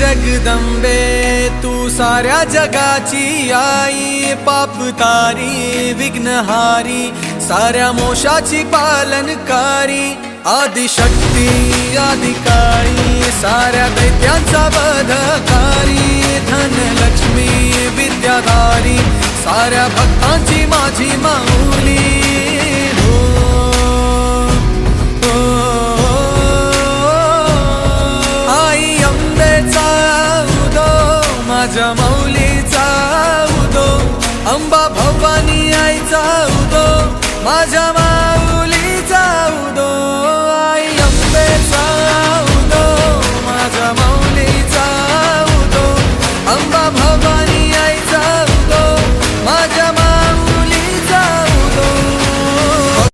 जगदंबे तू साऱ्या जगाची आई, पाप तारी विघ्नहारी साऱ्या मोशाची पालनकारी, आदिशक्ती आदिकाळी साऱ्या दैत्यांचा वधकारी, धनलक्ष्मी विद्याधारी साऱ्या भक्तांची माझी माऊली। आई अंबेचा उदो माझ्या माऊलीचा उदो, अंबा भवानी आईचा उदो माझ्या माऊलीचा उदो, आई अंबेचा उदो माझ्या